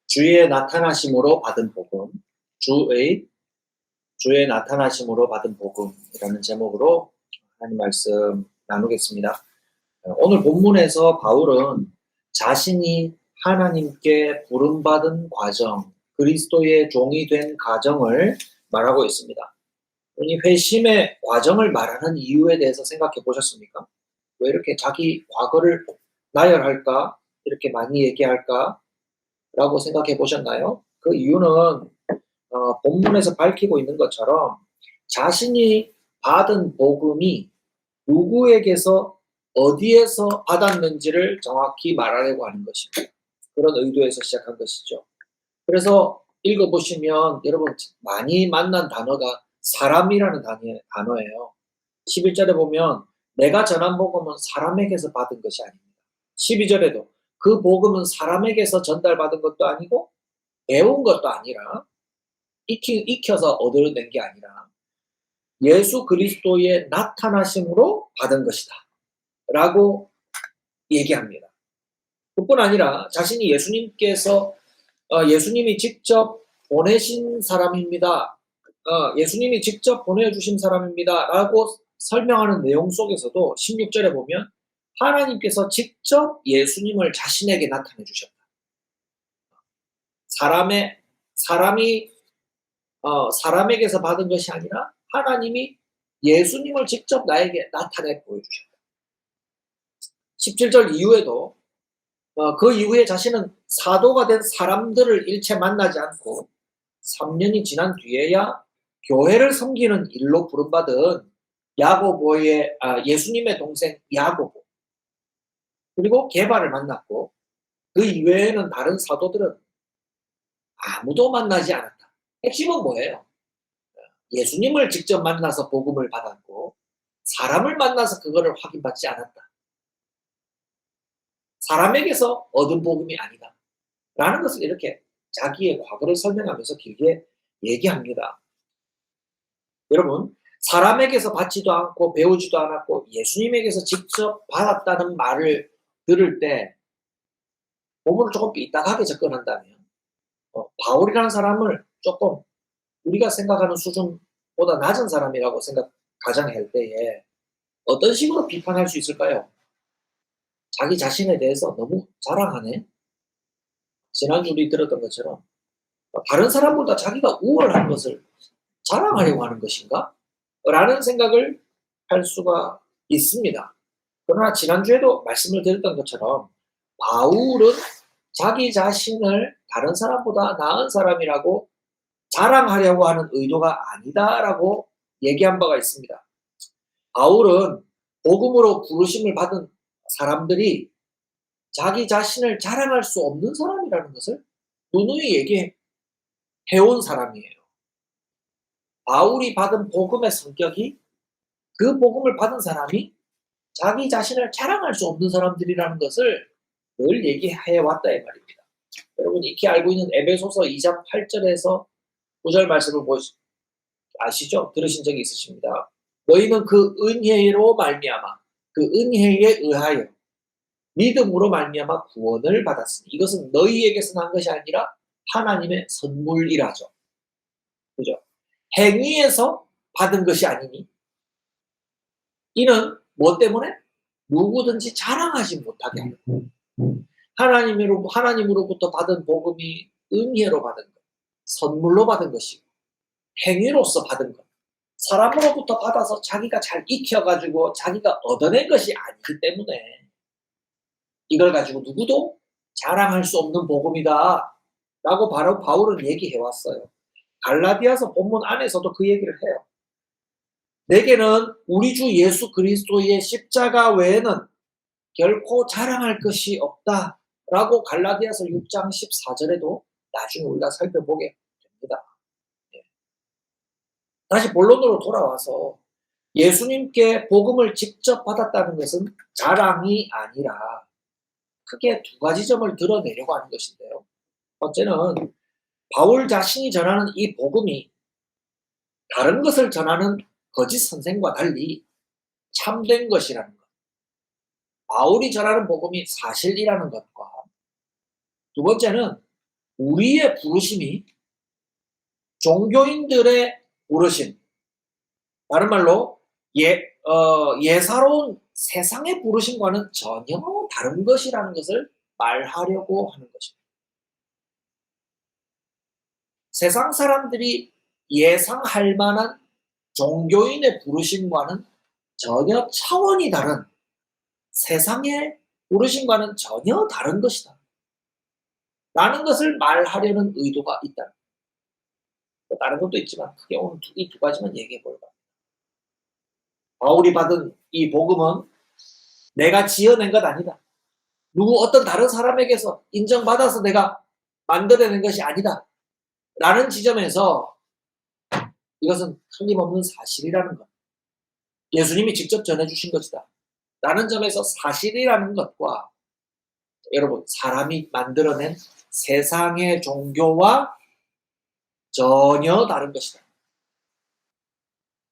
주의 나타나심으로 받은 복음, 주의 나타나심으로 받은 복음이라는 제목으로 하나님 말씀 나누겠습니다. 오늘 본문에서 바울은 자신이 하나님께 부름받은 과정, 그리스도의 종이 된 과정을 말하고 있습니다. 이 회심의 과정을 말하는 이유에 대해서 생각해 보셨습니까? 왜 이렇게 자기 과거를 나열할까? 이렇게 많이 얘기할까? 라고 생각해 보셨나요? 그 이유는 본문에서 밝히고 있는 것처럼 자신이 받은 복음이 누구에게서 어디에서 받았는지를 정확히 말하려고 하는 것입니다. 그런 의도에서 시작한 것이죠. 그래서 읽어보시면 여러분 많이 만난 단어가 사람이라는 단어예요. 11절에 보면 내가 전한 복음은 사람에게서 받은 것이 아닙니다. 12절에도 그 복음은 사람에게서 전달받은 것도 아니고 배운 것도 아니라 익혀서 얻어낸 게 아니라 예수 그리스도의 나타나심으로 받은 것이다 라고 얘기합니다. 그뿐 아니라 자신이 예수님이 직접 보내신 사람입니다. 예수님이 직접 보내주신 사람입니다 라고 설명하는 내용 속에서도 16절에 보면 하나님께서 직접 예수님을 자신에게 나타내 주셨다. 사람에게서 받은 것이 아니라 하나님이 예수님을 직접 나에게 나타내 보여주셨다. 17절 이후에도 그 이후에 자신은 사도가 된 사람들을 일체 만나지 않고 3년이 지난 뒤에야 교회를 섬기는 일로 부름받은 예수님의 동생 야고보 그리고 게바를 만났고 그 이외에는 다른 사도들은 아무도 만나지 않았다. 핵심은 뭐예요? 예수님을 직접 만나서 복음을 받았고 사람을 만나서 그거를 확인받지 않았다. 사람에게서 얻은 복음이 아니다. 라는 것을 이렇게 자기의 과거를 설명하면서 길게 얘기합니다. 여러분, 사람에게서 받지도 않고 배우지도 않았고 예수님에게서 직접 받았다는 말을 들을 때 본문을 조금 삐딱하게 접근한다면 바울이라는 사람을 조금 우리가 생각하는 수준보다 낮은 사람이라고 가정할 때에 어떤 식으로 비판할 수 있을까요? 자기 자신에 대해서 너무 자랑하네. 지난주 우리 들었던 것처럼 다른 사람보다 자기가 우월한 것을 자랑하려고 하는 것인가? 라는 생각을 할 수가 있습니다. 그러나 지난주에도 말씀을 드렸던 것처럼 바울은 자기 자신을 다른 사람보다 나은 사람이라고 자랑하려고 하는 의도가 아니다라고 얘기한 바가 있습니다. 바울은 복음으로 부르심을 받은 사람들이 자기 자신을 자랑할 수 없는 사람이라는 것을 누누이 얘기해온 사람이에요. 바울이 받은 복음의 성격이 그 복음을 받은 사람이 자기 자신을 자랑할 수 없는 사람들이라는 것을 늘 얘기해왔다 이 말입니다. 여러분 익히 알고 있는 에베소서 2장 8절에서 9절 말씀을 아시죠? 들으신 적이 있으십니다. 너희는 그 은혜로 말미암아 그 은혜에 의하여 믿음으로 말미암아 구원을 받았으니 이것은 너희에게서 난 것이 아니라 하나님의 선물이라죠. 그죠? 행위에서 받은 것이 아니니 이는 뭐 때문에? 누구든지 자랑하지 못하게 하는 하나님으로부터 받은 복음이 은혜로 받은 것, 선물로 받은 것이고 행위로서 받은 것, 사람으로부터 받아서 자기가 잘 익혀가지고 자기가 얻어낸 것이 아니기 때문에 이걸 가지고 누구도 자랑할 수 없는 복음이다 라고 바로 바울은 얘기해왔어요. 갈라디아서 본문 안에서도 그 얘기를 해요. 내게는 우리 주 예수 그리스도의 십자가 외에는 결코 자랑할 것이 없다 라고 갈라디아서 6장 14절에도 나중에 우리가 살펴보게 됩니다. 다시 본론으로 돌아와서 예수님께 복음을 직접 받았다는 것은 자랑이 아니라 크게 두 가지 점을 드러내려고 하는 것인데요. 첫째는 바울 자신이 전하는 이 복음이 다른 것을 전하는 거짓 선생과 달리 참된 것이라는 것. 바울이 전하는 복음이 사실이라는 것과 두 번째는 우리의 부르심이 종교인들의 부르심, 다른 말로 예사로운 세상의 부르심과는 전혀 다른 것이라는 것을 말하려고 하는 것입니다. 세상 사람들이 예상할 만한 종교인의 부르심과는 전혀 차원이 다른 세상의 부르심과는 전혀 다른 것이다 라는 것을 말하려는 의도가 있다. 다른 것도 있지만 크게 오늘 이 두 가지만 얘기해 볼까. 바울이 받은 이 복음은 내가 지어낸 것 아니다. 누구 어떤 다른 사람에게서 인정받아서 내가 만들어낸 것이 아니다. 라는 지점에서 이것은 틀림없는 사실이라는 것. 예수님이 직접 전해주신 것이다. 라는 점에서 사실이라는 것과 여러분 사람이 만들어낸 세상의 종교와 전혀 다른 것이다.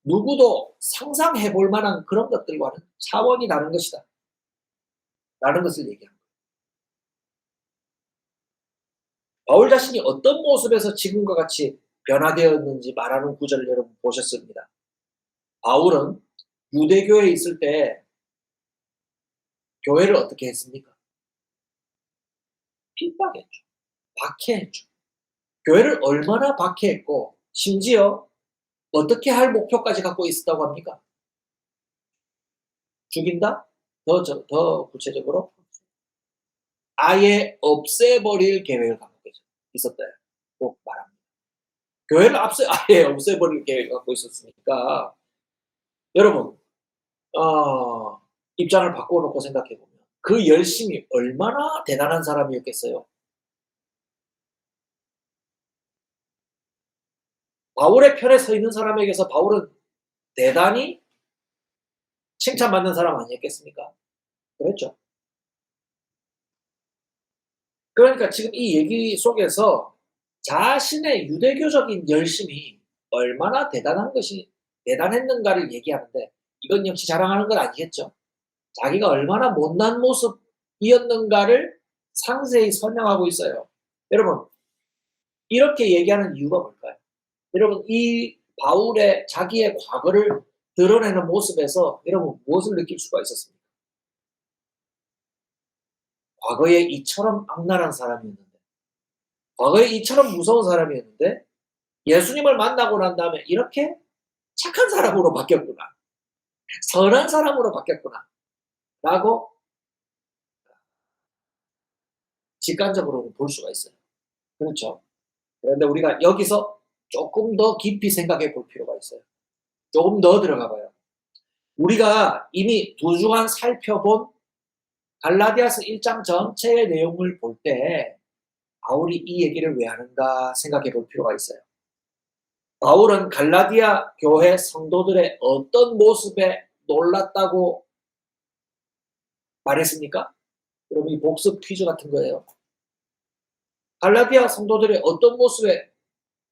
누구도 상상해 볼 만한 그런 것들과는 차원이 다른 것이다. 라는 것을 얘기합니다. 바울 자신이 어떤 모습에서 지금과 같이 변화되었는지 말하는 구절을 여러분 보셨습니다. 바울은 유대교에 있을 때 교회를 어떻게 했습니까? 핍박했죠. 박해했죠. 교회를 얼마나 박해했고 심지어 어떻게 할 목표까지 갖고 있었다고 합니까? 죽인다? 더 구체적으로 아예 없애버릴 계획을 갖고 있었다고 말합니다. 교회를 아예 없애버릴 계획을 갖고 있었으니까 여러분 입장을 바꿔놓고 생각해보면 그 열심이 얼마나 대단한 사람이었겠어요. 바울의 편에 서 있는 사람에게서 바울은 대단히 칭찬받는 사람 아니었겠습니까? 그랬죠. 그러니까 지금 이 얘기 속에서 자신의 유대교적인 열심이 얼마나 대단했는가를 얘기하는데 이건 역시 자랑하는 건 아니겠죠. 자기가 얼마나 못난 모습이었는가를 상세히 설명하고 있어요. 여러분 이렇게 얘기하는 이유가 뭘까요? 여러분 이 바울의 자기의 과거를 드러내는 모습에서 여러분 무엇을 느낄 수가 있었습니까? 과거에 이처럼 악랄한 사람이었는데 과거에 이처럼 무서운 사람이었는데 예수님을 만나고 난 다음에 이렇게 착한 사람으로 바뀌었구나. 선한 사람으로 바뀌었구나. 라고 직관적으로는 볼 수가 있어요. 그렇죠. 그런데 우리가 여기서 조금 더 깊이 생각해 볼 필요가 있어요. 조금 더 들어가 봐요. 우리가 이미 2주간 살펴본 갈라디아서 1장 전체의 내용을 볼 때 바울이 이 얘기를 왜 하는가 생각해 볼 필요가 있어요. 바울은 갈라디아 교회 성도들의 어떤 모습에 놀랐다고 말했습니까? 여러분 이 복습 퀴즈 같은 거예요. 갈라디아 성도들의 어떤 모습에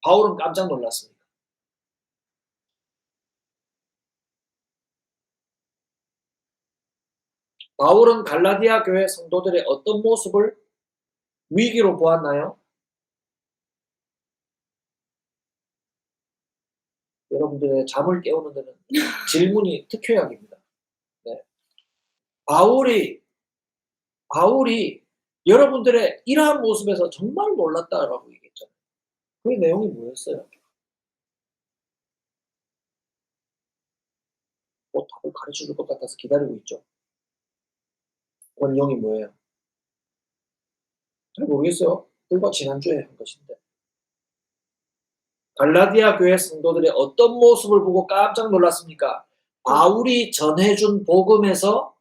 바울은 깜짝 놀랐습니까? 바울은 갈라디아 교회 성도들의 어떤 모습을 위기로 보았나요? 여러분들의 잠을 깨우는 데는 질문이 특효약입니다. 네. 바울이 여러분들의 이러한 모습에서 정말 놀랐다라고 얘기했잖아요. 그 내용이 뭐였어요? 답을 가르쳐 줄 것 같아서 기다리고 있죠. 원형이 뭐예요? 잘 모르겠어요. 불과 지난주에 한 것인데. 갈라디아 교회 성도들의 어떤 모습을 보고 깜짝 놀랐습니까? 바울이 전해준 복음에서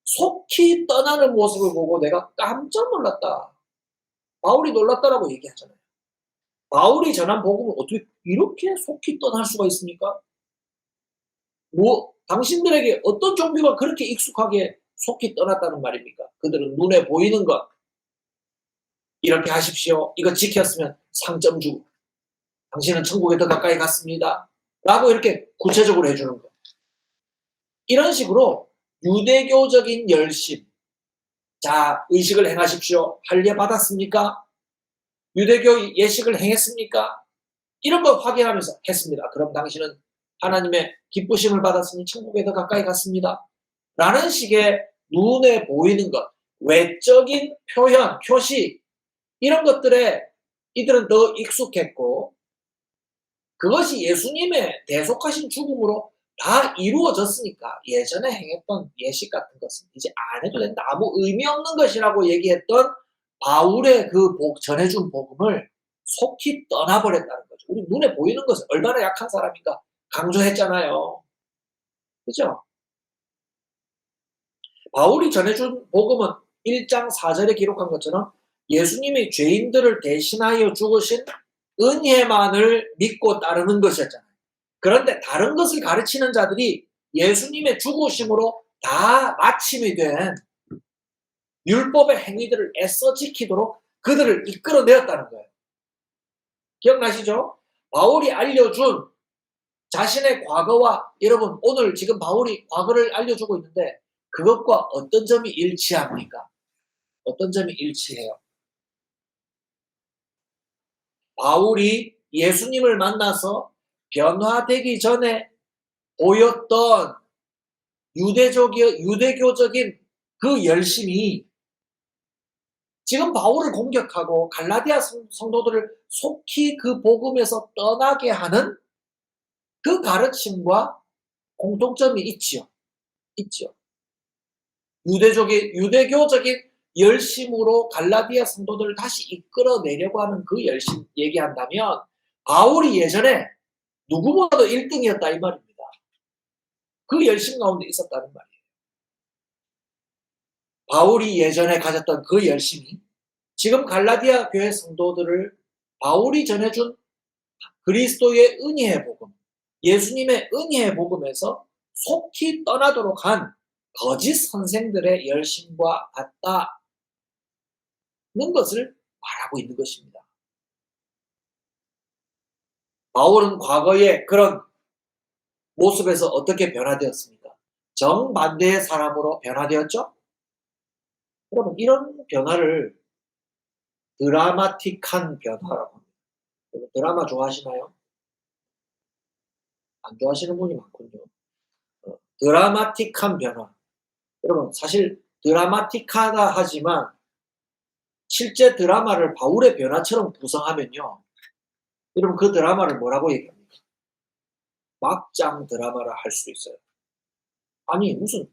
속히 떠나는 모습을 보고 내가 깜짝 놀랐다. 바울이 놀랐다라고 얘기하잖아요. 바울이 전한 복음을 어떻게 이렇게 속히 떠날 수가 있습니까? 당신들에게 어떤 종교가 그렇게 익숙하게 속히 떠났다는 말입니까? 그들은 눈에 보이는 것, 이렇게 하십시오. 이거 지켰으면 상점 주고, 당신은 천국에 더 가까이 갔습니다. 라고 이렇게 구체적으로 해주는 것. 이런 식으로 유대교적인 열심, 자, 의식을 행하십시오. 할례 받았습니까? 유대교 예식을 행했습니까? 이런 거 확인하면서 했습니다. 그럼 당신은 하나님의 기쁘심을 받았으니 천국에 더 가까이 갔습니다. 라는 식의 눈에 보이는 것, 외적인 표현, 표시 이런 것들에 이들은 더 익숙했고 그것이 예수님의 대속하신 죽음으로 다 이루어졌으니까 예전에 행했던 예식 같은 것은 이제 안 해도 된다. 아무 의미 없는 것이라고 얘기했던 바울의 그 전해준 복음을 속히 떠나버렸다는 거죠. 우리 눈에 보이는 것은 얼마나 약한 사람인가 강조했잖아요. 그죠? 바울이 전해준 복음은 1장 4절에 기록한 것처럼 예수님이 죄인들을 대신하여 죽으신 은혜만을 믿고 따르는 것이었잖아요. 그런데 다른 것을 가르치는 자들이 예수님의 죽으심으로 다 마침이 된 율법의 행위들을 애써 지키도록 그들을 이끌어내었다는 거예요. 기억나시죠? 바울이 알려준 자신의 과거와 여러분 오늘 지금 바울이 과거를 알려주고 있는데 그것과 어떤 점이 일치합니까? 어떤 점이 일치해요? 바울이 예수님을 만나서 변화되기 전에 보였던 유대교적인 그 열심이 지금 바울을 공격하고 갈라디아 성도들을 속히 그 복음에서 떠나게 하는 그 가르침과 공통점이 있지요. 있죠. 유대교적인 열심으로 갈라디아 성도들을 다시 이끌어내려고 하는 그 열심 얘기한다면 바울이 예전에 누구보다도 1등이었다 이 말입니다. 그 열심 가운데 있었다는 말이에요. 바울이 예전에 가졌던 그 열심이 지금 갈라디아 교회 성도들을 바울이 전해준 그리스도의 은혜의 복음, 예수님의 은혜의 복음에서 속히 떠나도록 한 거짓 선생들의 열심과 같다는 것을 말하고 있는 것입니다. 바울은 과거에 그런 모습에서 어떻게 변화되었습니까? 정반대의 사람으로 변화되었죠? 여러분 이런 변화를 드라마틱한 변화라고 합니다. 여러분 드라마 좋아하시나요? 안 좋아하시는 분이 많군요. 드라마틱한 변화. 여러분 사실 드라마틱하다 하지만 실제 드라마를 바울의 변화처럼 구성하면요. 여러분 그 드라마를 뭐라고 얘기합니까? 막장 드라마라 할 수 있어요. 아니 무슨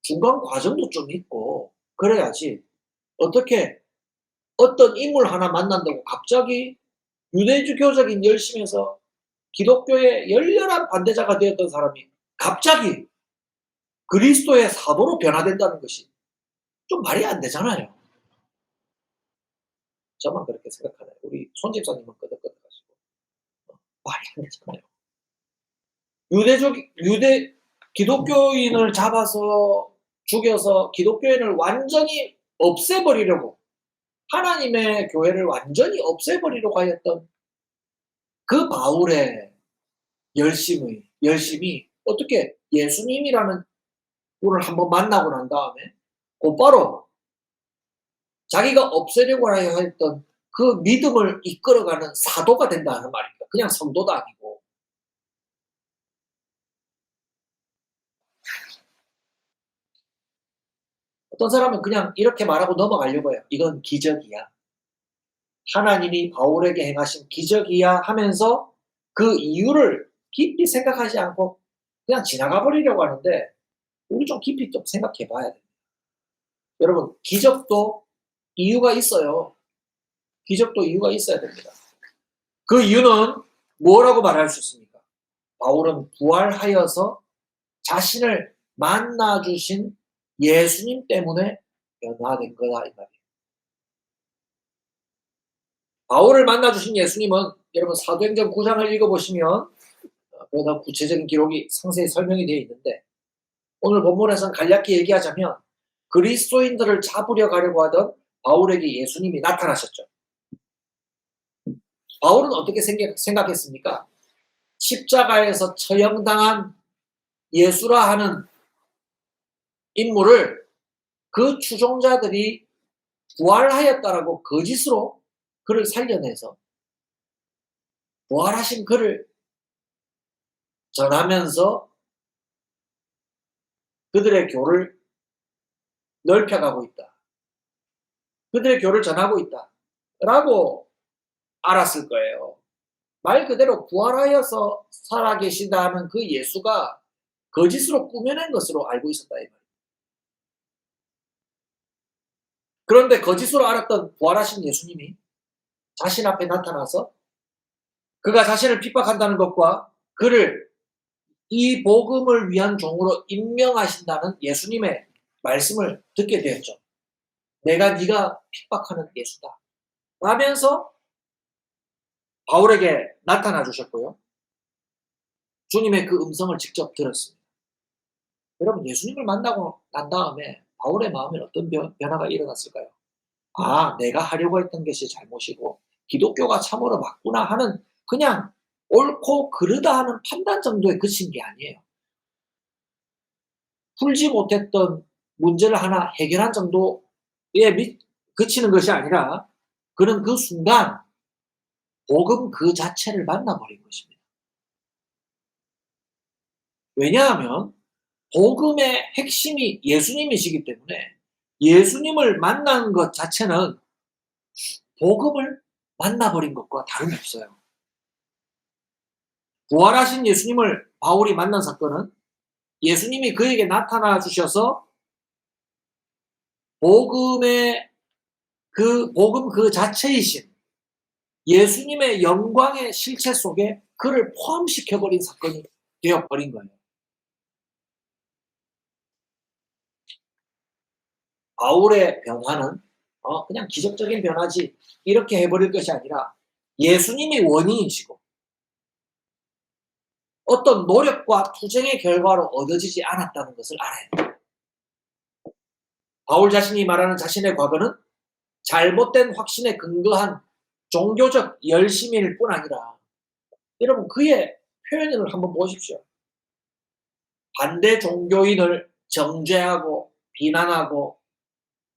중간 과정도 좀 있고 그래야지 어떻게 어떤 인물 하나 만난다고 갑자기 유대교적인 열심에서 기독교의 열렬한 반대자가 되었던 사람이 갑자기 그리스도의 사도로 변화된다는 것이 좀 말이 안 되잖아요. 저만 그렇게 생각하나요? 우리 손 집사님은 끄덕끄덕하시고 말이 안 되잖아요. 기독교인을 잡아서 죽여서 기독교인을 완전히 없애버리려고 하나님의 교회를 완전히 없애버리려고 하였던 그 바울의 열심이 어떻게 예수님이라는 분을 한번 만나고 난 다음에 곧바로 자기가 없애려고 하여 했던 그 믿음을 이끌어가는 사도가 된다는 말입니다. 그냥 성도도 아니고. 어떤 사람은 그냥 이렇게 말하고 넘어가려고 해요. 이건 기적이야. 하나님이 바울에게 행하신 기적이야 하면서 그 이유를 깊이 생각하지 않고 그냥 지나가 버리려고 하는데 우리 좀 깊이 좀 생각해 봐야 돼요. 여러분 기적도 이유가 있어요. 기적도 이유가 있어야 됩니다. 그 이유는 뭐라고 말할 수 있습니까? 바울은 부활하여서 자신을 만나주신 예수님 때문에 변화된 거다 이 말이에요. 바울을 만나주신 예수님은 여러분 사도행전 9장을 읽어보시면 더 구체적인 기록이 상세히 설명이 되어 있는데 오늘 본문에서는 간략히 얘기하자면 그리스도인들을 잡으려 가려고 하던 바울에게 예수님이 나타나셨죠. 바울은 어떻게 생각했습니까? 십자가에서 처형당한 예수라 하는 인물을 그 추종자들이 부활하였다라고 거짓으로 그를 살려내서 부활하신 그를 전하면서 그들의 교를 넓혀가고 있다. 그들의 교를 전하고 있다. 라고 알았을 거예요. 말 그대로 부활하여서 살아계시다는 그 예수가 거짓으로 꾸며낸 것으로 알고 있었다. 이 말이에요. 그런데 거짓으로 알았던 부활하신 예수님이 자신 앞에 나타나서 그가 자신을 핍박한다는 것과 그를 이 복음을 위한 종으로 임명하신다는 예수님의 말씀을 듣게 되었죠. 내가 네가 핍박하는 예수다. 라면서 바울에게 나타나 주셨고요. 주님의 그 음성을 직접 들었습니다. 여러분, 예수님을 만나고 난 다음에 바울의 마음에 어떤 변화가 일어났을까요? 아, 내가 하려고 했던 것이 잘못이고 기독교가 참으로 맞구나 하는 그냥 옳고 그르다 하는 판단 정도에 그친 게 아니에요. 풀지 못했던 문제를 하나 해결한 정도에 그치는 것이 아니라 그는 그 순간 복음 그 자체를 만나버린 것입니다. 왜냐하면 복음의 핵심이 예수님이시기 때문에 예수님을 만난 것 자체는 복음을 만나버린 것과 다름없어요. 부활하신 예수님을 바울이 만난 사건은 예수님이 그에게 나타나 주셔서 복음의 복음 그 자체이신 예수님의 영광의 실체 속에 그를 포함시켜버린 사건이 되어버린 거예요. 바울의 변화는 그냥 기적적인 변화지 이렇게 해버릴 것이 아니라 예수님이 원인이시고 어떤 노력과 투쟁의 결과로 얻어지지 않았다는 것을 알아요. 바울 자신이 말하는 자신의 과거는 잘못된 확신에 근거한 종교적 열심일 뿐 아니라 여러분 그의 표현을 한번 보십시오. 반대 종교인을 정죄하고 비난하고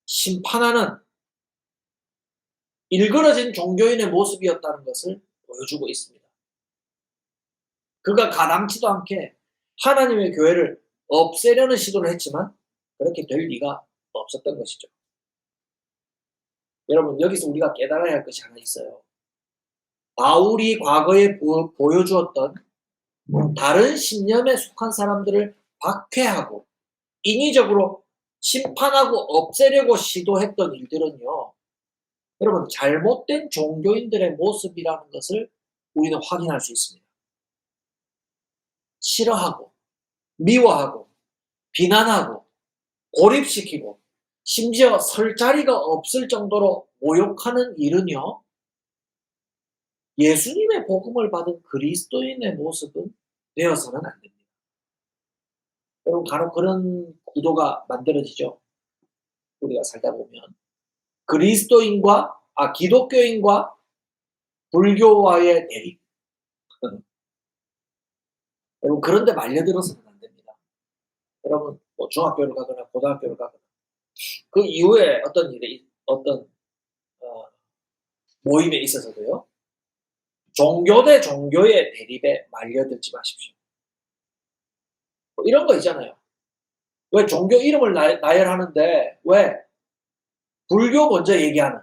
심판하는 일그러진 종교인의 모습이었다는 것을 보여주고 있습니다. 그가 가당치도 않게 하나님의 교회를 없애려는 시도를 했지만 그렇게 될 리가 없었던 것이죠. 여러분 여기서 우리가 깨달아야 할 것이 하나 있어요. 바울이 과거에 보여주었던 다른 신념에 속한 사람들을 박해하고 인위적으로 심판하고 없애려고 시도했던 일들은요. 여러분 잘못된 종교인들의 모습이라는 것을 우리는 확인할 수 있습니다. 싫어하고 미워하고 비난하고 고립시키고 심지어 설 자리가 없을 정도로 모욕하는 일은요. 예수님의 복음을 받은 그리스도인의 모습은 되어서는 안 됩니다. 여러분 간혹 그런 구도가 만들어지죠. 우리가 살다 보면 기독교인과 불교와의 대립. 여러분 그런데 말려들어서는 안 됩니다. 여러분 뭐 중학교를 가거나 고등학교를 가거나 그 이후에 어떤 모임에 있어서도요. 종교 대 종교의 대립에 말려들지 마십시오. 뭐 이런 거 있잖아요. 왜 종교 이름을 나열하는데 왜 불교 먼저 얘기하는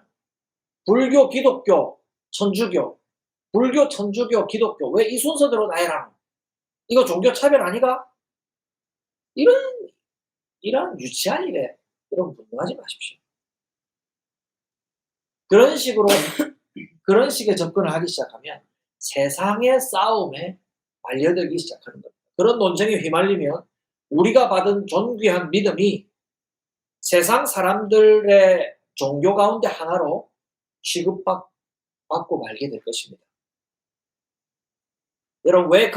불교, 기독교, 천주교, 불교, 천주교, 기독교 왜 이 순서대로 나열하는 이거 종교 차별 아니가? 이런 유치한 일에 여러분 분노하지 마십시오. 그런 식의 접근을 하기 시작하면 세상의 싸움에 말려들기 시작하는 겁니다. 그런 논쟁에 휘말리면 우리가 받은 존귀한 믿음이 세상 사람들의 종교 가운데 하나로 취급받고 말게 될 것입니다. 여러분 왜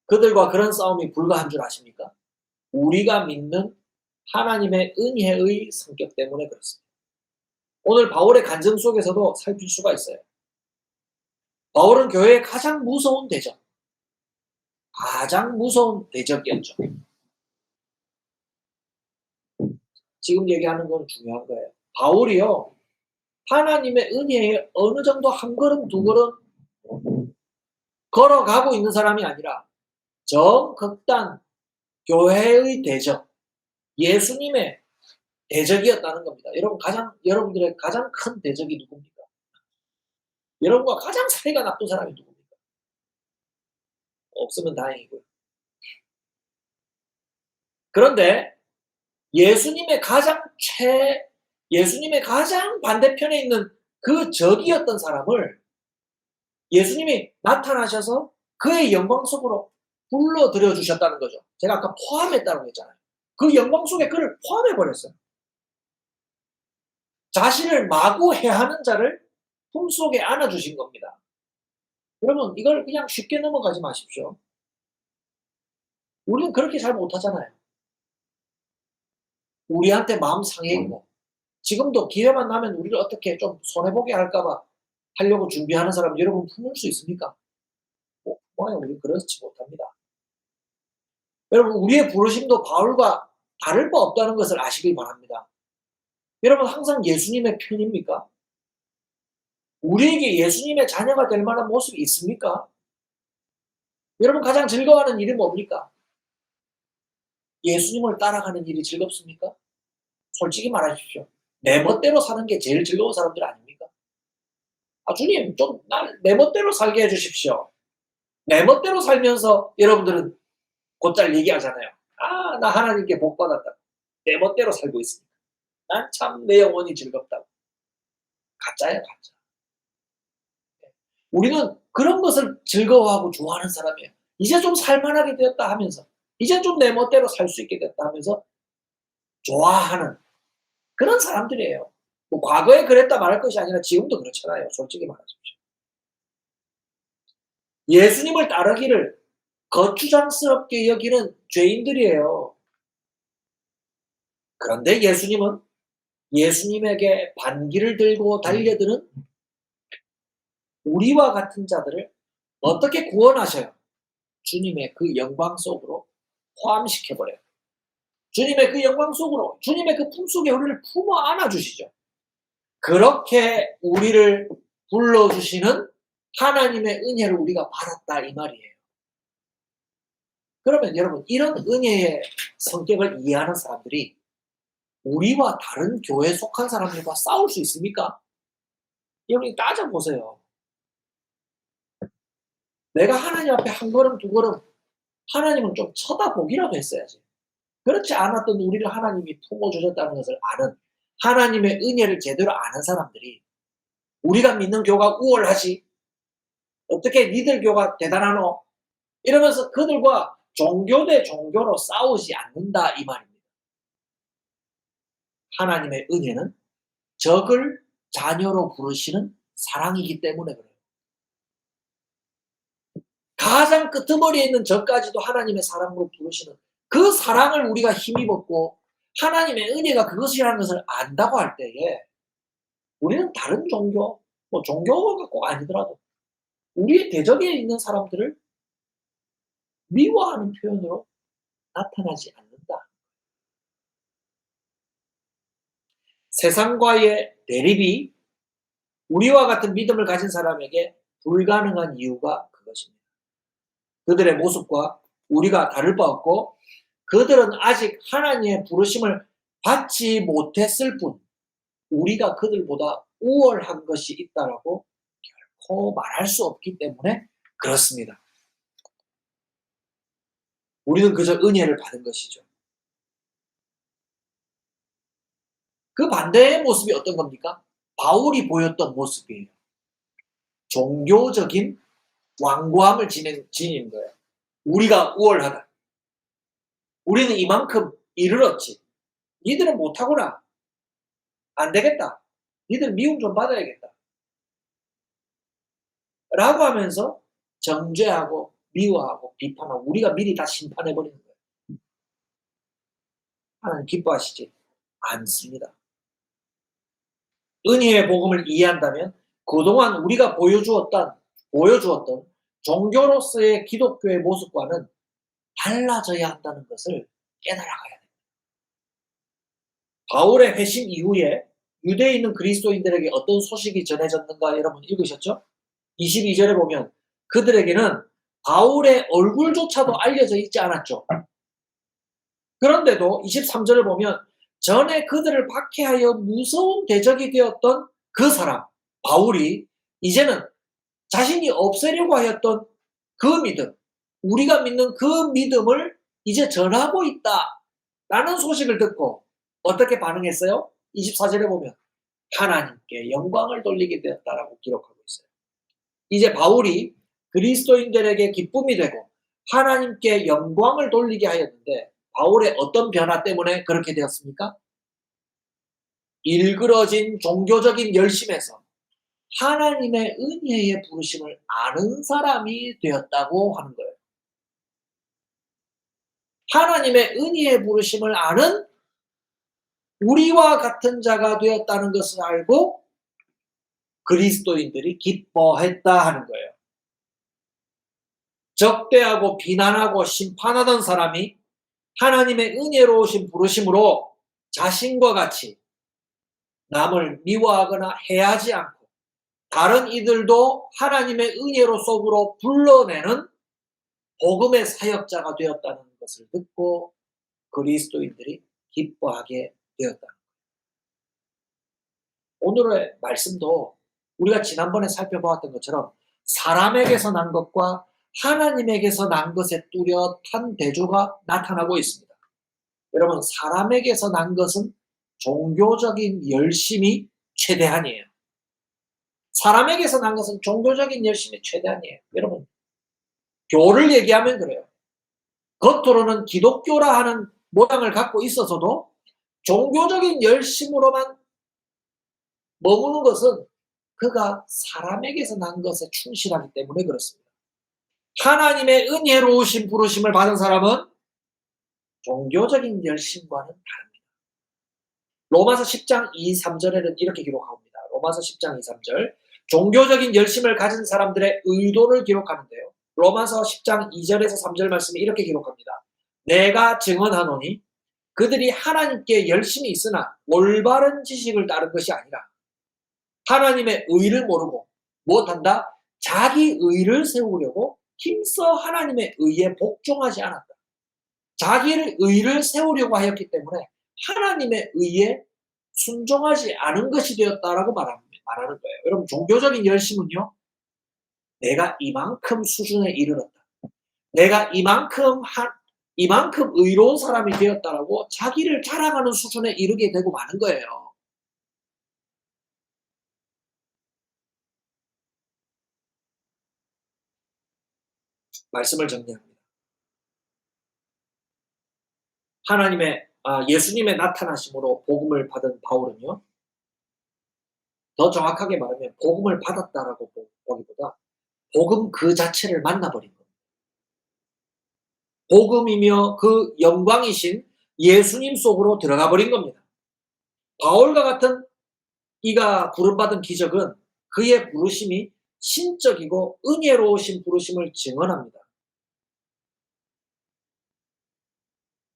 그들과 그런 싸움이 불가한 줄 아십니까? 우리가 믿는 하나님의 은혜의 성격 때문에 그렇습니다. 오늘 바울의 간증 속에서도 살필 수가 있어요. 바울은 교회의 가장 무서운 대적이었죠. 지금 얘기하는 건 중요한 거예요. 바울이요. 하나님의 은혜에 어느 정도 한 걸음 두 걸음 걸어가고 있는 사람이 아니라 정극단 교회의 대적, 예수님의 대적이었다는 겁니다. 여러분들의 가장 큰 대적이 누굽니까? 여러분과 가장 사이가 나쁜 사람이 누굽니까? 없으면 다행이고요. 그런데 예수님의 가장 반대편에 있는 그 적이었던 사람을 예수님이 나타나셔서 그의 영광 속으로 불러들여 주셨다는 거죠. 제가 아까 포함했다고 했잖아요. 그 영광 속에 그를 포함해 버렸어요. 자신을 마구 해하는 자를 품속에 안아주신 겁니다. 여러분, 이걸 그냥 쉽게 넘어가지 마십시오. 우리는 그렇게 잘 못하잖아요. 우리한테 마음 상해있고, 지금도 기회만 나면 우리를 어떻게 좀 손해보게 할까봐 하려고 준비하는 사람 여러분 품을 수 있습니까? 우리 그렇지 못합니다. 여러분, 우리의 부르심도 바울과 다를 바 없다는 것을 아시길 바랍니다. 여러분, 항상 예수님의 편입니까? 우리에게 예수님의 자녀가 될 만한 모습이 있습니까? 여러분, 가장 즐거워하는 일이 뭡니까? 예수님을 따라가는 일이 즐겁습니까? 솔직히 말하십시오. 내 멋대로 사는 게 제일 즐거운 사람들 아닙니까? 주님, 좀 내 멋대로 살게 해주십시오. 내 멋대로 살면서 여러분들은 곧잘 얘기하잖아요. 나 하나님께 복 받았다. 내 멋대로 살고 있습니다. 난 참 내 영혼이 즐겁다고. 가짜야, 가짜. 우리는 그런 것을 즐거워하고 좋아하는 사람이에요. 이제 좀 살만하게 되었다 하면서, 이제 좀 내 멋대로 살 수 있게 됐다 하면서 좋아하는 그런 사람들이에요. 뭐 과거에 그랬다 말할 것이 아니라 지금도 그렇잖아요. 솔직히 말하십시오. 예수님을 따르기를 거추장스럽게 여기는 죄인들이에요. 그런데 예수님은 예수님에게 반기를 들고 달려드는 우리와 같은 자들을 어떻게 구원하셔요? 주님의 그 영광 속으로 포함시켜버려요. 주님의 그 영광 속으로, 주님의 그 품속에 우리를 품어 안아주시죠. 그렇게 우리를 불러주시는 하나님의 은혜를 우리가 받았다 이 말이에요. 그러면 여러분, 이런 은혜의 성격을 이해하는 사람들이 우리와 다른 교회에 속한 사람들과 싸울 수 있습니까? 여러분이 따져보세요. 내가 하나님 앞에 한 걸음 두 걸음 하나님은 좀 쳐다보기라도 했어야지. 그렇지 않았던 우리를 하나님이 품어주셨다는 것을 아는, 하나님의 은혜를 제대로 아는 사람들이 우리가 믿는 교가 우월하지, 어떻게 니들 교가 대단하노? 이러면서 그들과 종교 대 종교로 싸우지 않는다 이 말입니다. 하나님의 은혜는 적을 자녀로 부르시는 사랑이기 때문에 그래요. 가장 끄트머리에 있는 적까지도 하나님의 사랑으로 부르시는 그 사랑을 우리가 힘입었고 하나님의 은혜가 그것이라는 것을 안다고 할 때에 우리는 다른 종교, 종교가 꼭 아니더라도 우리의 대적에 있는 사람들을 미워하는 표현으로 나타나지 않는다. 세상과의 대립이 우리와 같은 믿음을 가진 사람에게 불가능한 이유가 그것입니다. 그들의 모습과 우리가 다를 바 없고 그들은 아직 하나님의 부르심을 받지 못했을 뿐 우리가 그들보다 우월한 것이 있다라고 결코 말할 수 없기 때문에 그렇습니다. 우리는 그저 은혜를 받은 것이죠. 그 반대의 모습이 어떤 겁니까? 바울이 보였던 모습이에요. 종교적인 완고함을 지닌 거예요. 우리가 우월하다. 우리는 이만큼 이르렀지. 니들은 못하구나. 안 되겠다. 니들 미움 좀 받아야겠다. 라고 하면서 정죄하고 미워하고 비판하고 우리가 미리 다 심판해버리는 거예요. 하나님 기뻐하시지 않습니다. 은혜의 복음을 이해한다면 그동안 우리가 보여주었던 종교로서의 기독교의 모습과는 달라져야 한다는 것을 깨달아가야 됩니다. 바울의 회심 이후에 유대에 있는 그리스도인들에게 어떤 소식이 전해졌는가 여러분 읽으셨죠? 22절에 보면 그들에게는 바울의 얼굴조차도 알려져 있지 않았죠. 그런데도 23절을 보면 전에 그들을 박해하여 무서운 대적이 되었던 그 사람 바울이 이제는 자신이 없애려고 하였던 그 믿음, 우리가 믿는 그 믿음을 이제 전하고 있다라는 소식을 듣고 어떻게 반응했어요? 24절에 보면 하나님께 영광을 돌리게 되었다라고 기록하고 있어요. 이제 바울이 그리스도인들에게 기쁨이 되고 하나님께 영광을 돌리게 하였는데 바울의 어떤 변화 때문에 그렇게 되었습니까? 일그러진 종교적인 열심에서 하나님의 은혜의 부르심을 아는 사람이 되었다고 하는 거예요. 하나님의 은혜의 부르심을 아는 우리와 같은 자가 되었다는 것을 알고 그리스도인들이 기뻐했다 하는 거예요. 적대하고 비난하고 심판하던 사람이 하나님의 은혜로우신 부르심으로 자신과 같이 남을 미워하거나 해하지 않고 다른 이들도 하나님의 은혜로 속으로 불러내는 복음의 사역자가 되었다는 것을 듣고 그리스도인들이 기뻐하게 되었다. 오늘의 말씀도 우리가 지난번에 살펴보았던 것처럼 사람에게서 난 것과 하나님에게서 난 것의 뚜렷한 대조가 나타나고 있습니다. 여러분, 사람에게서 난 것은 종교적인 열심이 최대한이에요. 사람에게서 난 것은 종교적인 열심이 최대한이에요. 여러분, 교를 얘기하면 그래요. 겉으로는 기독교라 하는 모양을 갖고 있어서도 종교적인 열심으로만 머무는 것은 그가 사람에게서 난 것에 충실하기 때문에 그렇습니다. 하나님의 은혜로우신 부르심을 받은 사람은 종교적인 열심과는 다릅니다. 로마서 10장 2, 3절에는 이렇게 기록합니다. 로마서 10장 2, 3절 종교적인 열심을 가진 사람들의 의도를 기록하는데요. 로마서 10장 2절에서 3절 말씀에 이렇게 기록합니다. 내가 증언하노니 그들이 하나님께 열심히 있으나 올바른 지식을 따른 것이 아니라 하나님의 의를 모르고 무엇한다? 자기 의를 세우려고 힘써 하나님의 의에 복종하지 않았다. 자기의 의를 세우려고 하였기 때문에 하나님의 의에 순종하지 않은 것이 되었다라고 말하는 거예요. 여러분, 종교적인 열심은요, 내가 이만큼 수준에 이르렀다. 내가 이만큼 의로운 사람이 되었다라고 자기를 자랑하는 수준에 이르게 되고 마는 거예요. 말씀을 정리합니다. 예수님의 나타나심으로 복음을 받은 바울은요, 더 정확하게 말하면 복음을 받았다라고 보기보다 복음 그 자체를 만나버린 겁니다. 복음이며 그 영광이신 예수님 속으로 들어가 버린 겁니다. 바울과 같은 이가 부름받은 기적은 그의 부르심이 신적이고 은혜로우신 부르심을 증언합니다.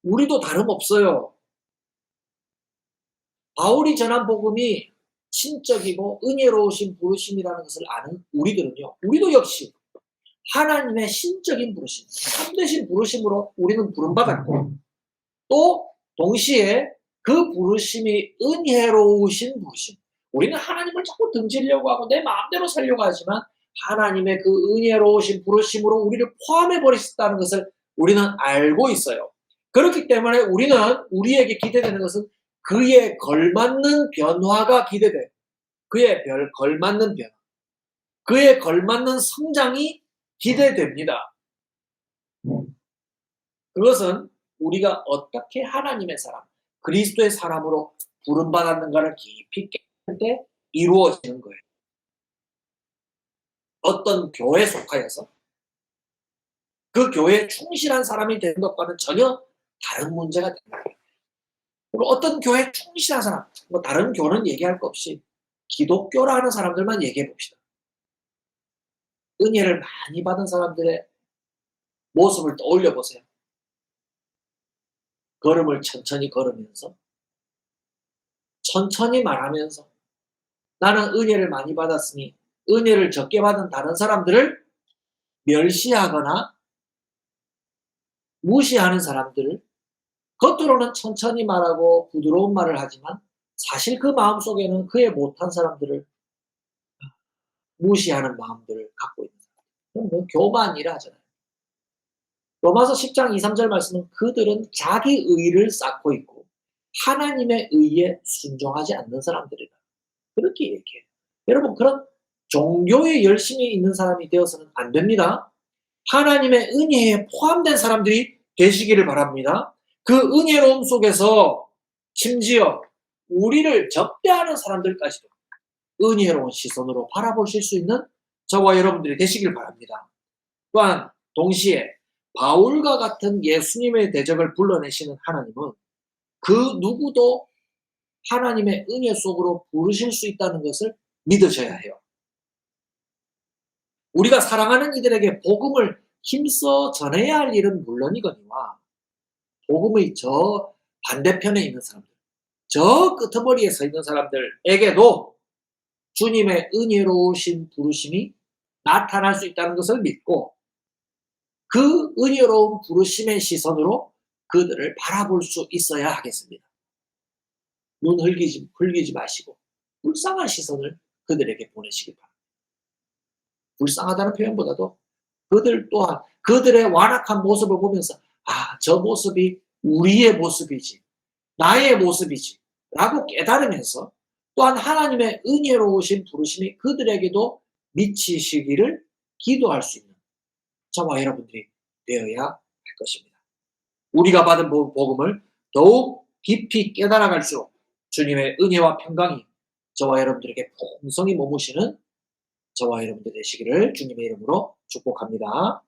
우리도 다름없어요. 바울이 전한 복음이 신적이고 은혜로우신 부르심이라는 것을 아는 우리들은요, 우리도 역시 하나님의 신적인 부르심, 참되신 부르심으로 우리는 부름받았고 또 동시에 그 부르심이 은혜로우신 부르심. 우리는 하나님을 자꾸 등지려고 하고 내 마음대로 살려고 하지만 하나님의 그 은혜로우신 부르심으로 우리를 포함해버리셨다는 것을 우리는 알고 있어요. 그렇기 때문에 우리는 우리에게 기대되는 것은 그에 걸맞는 변화가 기대돼요. 그에 걸맞는 변화. 그에 걸맞는 성장이 기대됩니다. 그것은 우리가 어떻게 하나님의 사람, 그리스도의 사람으로 부름받았는가를 깊이 깨닫을 때 이루어지는 거예요. 어떤 교회에 속하여서 그 교회에 충실한 사람이 되는 것과는 전혀 다른 문제가 된다. 그리고 어떤 교회에 충실한 사람, 다른 교는 얘기할 것 없이 기독교라 하는 사람들만 얘기해 봅시다. 은혜를 많이 받은 사람들의 모습을 떠올려 보세요. 걸음을 천천히 걸으면서 천천히 말하면서 나는 은혜를 많이 받았으니 은혜를 적게 받은 다른 사람들을 멸시하거나 무시하는 사람들을 겉으로는 천천히 말하고 부드러운 말을 하지만 사실 그 마음속에는 그에 못한 사람들을 무시하는 마음들을 갖고 있는 사람. 그럼 뭐 교만이라 하잖아요. 로마서 10장 2-3절 말씀은 그들은 자기 의를 쌓고 있고 하나님의 의에 순종하지 않는 사람들이다. 그렇게 얘기해요. 여러분 그런 종교에 열심히 있는 사람이 되어서는 안 됩니다. 하나님의 은혜에 포함된 사람들이 되시기를 바랍니다. 그 은혜로움 속에서 심지어 우리를 적대하는 사람들까지도 은혜로운 시선으로 바라보실 수 있는 저와 여러분들이 되시길 바랍니다. 또한 동시에 바울과 같은 예수님의 대적을 불러내시는 하나님은 그 누구도 하나님의 은혜 속으로 부르실 수 있다는 것을 믿으셔야 해요. 우리가 사랑하는 이들에게 복음을 힘써 전해야 할 일은 물론이거니와 복음의 저 반대편에 있는 사람들, 저 끄트머리에 서 있는 사람들에게도 주님의 은혜로우신 부르심이 나타날 수 있다는 것을 믿고 그 은혜로운 부르심의 시선으로 그들을 바라볼 수 있어야 하겠습니다. 눈 흘기지 마시고 불쌍한 시선을 그들에게 보내시기 바랍니다. 불쌍하다는 표현보다도 그들 또한 그들의 완악한 모습을 보면서 저 모습이 우리의 모습이지, 나의 모습이지 라고 깨달으면서 또한 하나님의 은혜로우신 부르심이 그들에게도 미치시기를 기도할 수 있는 저와 여러분들이 되어야 할 것입니다. 우리가 받은 복음을 더욱 깊이 깨달아갈수록 주님의 은혜와 평강이 저와 여러분들에게 풍성히 머무시는 저와 여러분들 되시기를 주님의 이름으로 축복합니다.